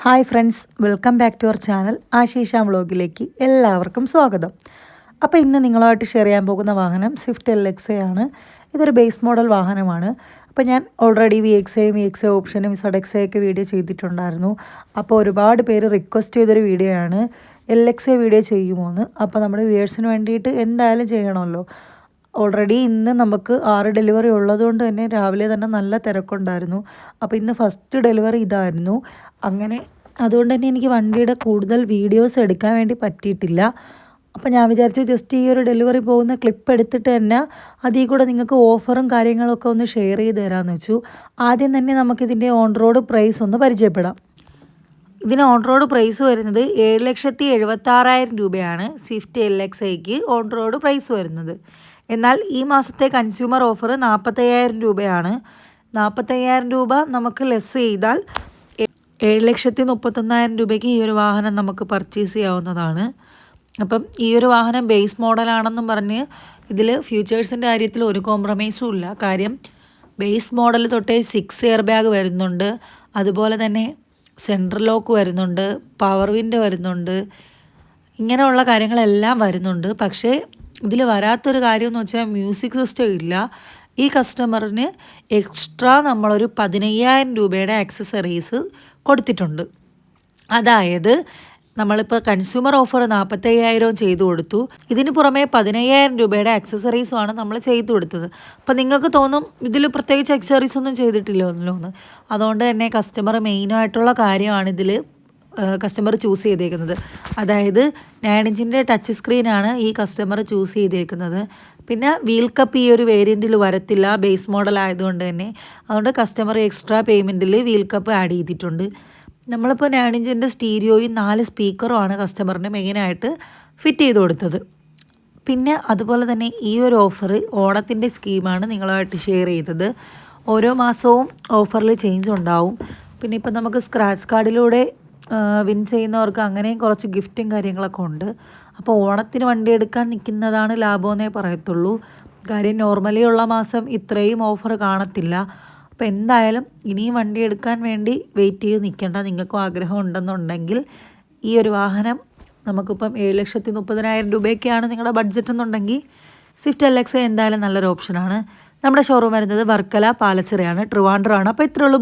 Hi friends, welcome back to our channel Asheesha വ്ളോഗിലേക്ക് എല്ലാവർക്കും സ്വാഗതം. അപ്പോൾ ഇന്ന് നിങ്ങളുമായിട്ട് ഷെയർ ചെയ്യാൻ പോകുന്ന വാഹനം സ്വിഫ്റ്റ് LXA ആണ്. ഇതൊരു ബേസ് മോഡൽ വാഹനമാണ്. അപ്പോൾ ഞാൻ ഓൾറെഡി VXA ഓപ്ഷനും ZXA ഒക്കെ വീഡിയോ ചെയ്തിട്ടുണ്ടായിരുന്നു. അപ്പോൾ ഒരുപാട് പേര് റിക്വസ്റ്റ് ചെയ്തൊരു വീഡിയോ ആണ് LXA വീഡിയോ ചെയ്യുമോ എന്ന്. അപ്പോൾ നമ്മുടെ വ്യൂവേഴ്സിന് വേണ്ടിയിട്ട് എന്തായാലും ചെയ്യണമല്ലോ. ഓൾറെഡി ഇന്ന് നമുക്ക് 6 ഡെലിവറി ഉള്ളതുകൊണ്ട് തന്നെ രാവിലെ തന്നെ നല്ല തിരക്കുണ്ടായിരുന്നു. അപ്പോൾ ഇന്ന് ഫസ്റ്റ് ഡെലിവറി ഇതായിരുന്നു. അങ്ങനെ അതുകൊണ്ട് തന്നെ എനിക്ക് വണ്ടിയുടെ കൂടുതൽ വീഡിയോസ് എടുക്കാൻ വേണ്ടി പറ്റിയിട്ടില്ല. അപ്പോൾ ഞാൻ വിചാരിച്ചു ജസ്റ്റ് ഈ ഒരു ഡെലിവറി പോകുന്ന ക്ലിപ്പ് എടുത്തിട്ട് തന്നെ അതിൽ കൂടെ നിങ്ങൾക്ക് ഓഫറും കാര്യങ്ങളൊക്കെ ഒന്ന് ഷെയർ ചെയ്ത് തരാമെന്ന് വെച്ചു. ആദ്യം തന്നെ നമുക്കിതിൻ്റെ ഓൺ റോഡ് പ്രൈസ് ഒന്ന് പരിചയപ്പെടാം. ഇതിന് ഓൺ റോഡ് പ്രൈസ് വരുന്നത് 7,76,000 രൂപയാണ് സ്വിഫ്റ്റ് LXAക്ക് ഓൺ റോഡ് പ്രൈസ് വരുന്നത്. എന്നാൽ ഈ മാസത്തെ കൺസ്യൂമർ ഓഫർ 45,000 രൂപയാണ്. 45,000 രൂപ നമുക്ക് ലെസ് ചെയ്താൽ 7,31,000 രൂപയ്ക്ക് ഈ ഒരു വാഹനം നമുക്ക് പർച്ചേസ് ചെയ്യാവുന്നതാണ്. അപ്പം ഈ ഒരു വാഹനം ബേസ് മോഡലാണെന്നും പറഞ്ഞ് ഇതിൽ ഫ്യൂച്ചേഴ്സിൻ്റെ കാര്യത്തിൽ ഒരു കോംപ്രമൈസും ഇല്ല. കാര്യം ബേസ് മോഡൽ തൊട്ടേ 6 എയർ ബാഗ് വരുന്നുണ്ട്, അതുപോലെ തന്നെ സെൻട്രൽ ലോക്ക് വരുന്നുണ്ട്, പവർ വിൻഡോ വരുന്നുണ്ട്, ഇങ്ങനെയുള്ള കാര്യങ്ങളെല്ലാം വരുന്നുണ്ട്. പക്ഷേ ഇതിൽ വരാത്തൊരു കാര്യമെന്ന് വെച്ചാൽ മ്യൂസിക് സിസ്റ്റം ഇല്ല. ഈ കസ്റ്റമറിന് എക്സ്ട്രാ നമ്മളൊരു 15,000 രൂപയുടെ ആക്സസറീസ് കൊടുത്തിട്ടുണ്ട്. അതായത് നമ്മളിപ്പോൾ കൺസ്യൂമർ ഓഫർ 45,000 ചെയ്തു കൊടുത്തു, ഇതിന് പുറമെ 15,000 രൂപയുടെ ആക്സസറീസുമാണ് നമ്മൾ ചെയ്തു കൊടുത്തത്. അപ്പോൾ നിങ്ങൾക്ക് തോന്നും ഇതിൽ പ്രത്യേകിച്ച് ആക്സസറീസ് ഒന്നും ചെയ്തിട്ടില്ലല്ലോ എന്ന്. അതുകൊണ്ട് തന്നെ കസ്റ്റമർ മെയിനായിട്ടുള്ള കാര്യമാണ് ഇതിൽ കസ്റ്റമർ ചൂസ് ചെയ്തേക്കുന്നത്. അതായത് 9 ഇഞ്ചിൻ്റെ ടച്ച് സ്ക്രീനാണ് ഈ കസ്റ്റമർ ചൂസ് ചെയ്തേക്കുന്നത്. പിന്നെ വീൽ കപ്പ് ഈ ഒരു വേരിയൻറ്റിൽ വരത്തില്ല, ബേസ് മോഡൽ ആയതുകൊണ്ട് തന്നെ. അതുകൊണ്ട് കസ്റ്റമർ എക്സ്ട്രാ പേയ്മെൻറ്റിൽ വീൽ കപ്പ് ആഡ് ചെയ്തിട്ടുണ്ട്. നമ്മളിപ്പോൾ 9 ഇഞ്ചിൻ്റെ സ്റ്റീരിയോയും 4 സ്പീക്കറുമാണ് കസ്റ്റമറിന് മെയിനായിട്ട് ഫിറ്റ് ചെയ്ത് കൊടുത്തത്. പിന്നെ അതുപോലെ തന്നെ ഈ ഒരു ഓഫർ ഓണത്തിൻ്റെ സ്കീമാണ് നിങ്ങളുമായിട്ട് ഷെയർ ചെയ്തത്. ഓരോ മാസവും ഓഫറിൽ ചേഞ്ച് ഉണ്ടാവും. പിന്നെ ഇപ്പം നമുക്ക് സ്ക്രാച്ച് കാർഡിലൂടെ വിൻ ചെയ്യുന്നവർക്ക് അങ്ങനെയും കുറച്ച് ഗിഫ്റ്റും കാര്യങ്ങളൊക്കെ ഉണ്ട്. അപ്പോൾ ഓണത്തിന് വണ്ടി എടുക്കാൻ നിൽക്കുന്നതാണ് ലാഭമെന്നേ പറയത്തുള്ളൂ. കാര്യം നോർമലി ഉള്ള മാസം ഇത്രയും ഓഫർ കാണത്തില്ല. അപ്പോൾ എന്തായാലും ഇനിയും വണ്ടി എടുക്കാൻ വേണ്ടി വെയിറ്റ് ചെയ്ത് നിൽക്കേണ്ട. നിങ്ങൾക്കും ആഗ്രഹം ഉണ്ടെന്നുണ്ടെങ്കിൽ ഈ ഒരു വാഹനം നമുക്കിപ്പം 7,30,000 രൂപയൊക്കെയാണ് നിങ്ങളുടെ ബഡ്ജറ്റ് എന്നുണ്ടെങ്കിൽ സ്വിഫ്റ്റ് LXA എന്തായാലും നല്ലൊരു ഓപ്ഷനാണ്. നമ്മുടെ ഷോറൂം വരുന്നത് വർക്കല പാലച്ചിറയാണ്, ട്രിവാൻഡ്രം ആണ്. അപ്പോൾ ഇത്രയേ ഉള്ളൂ.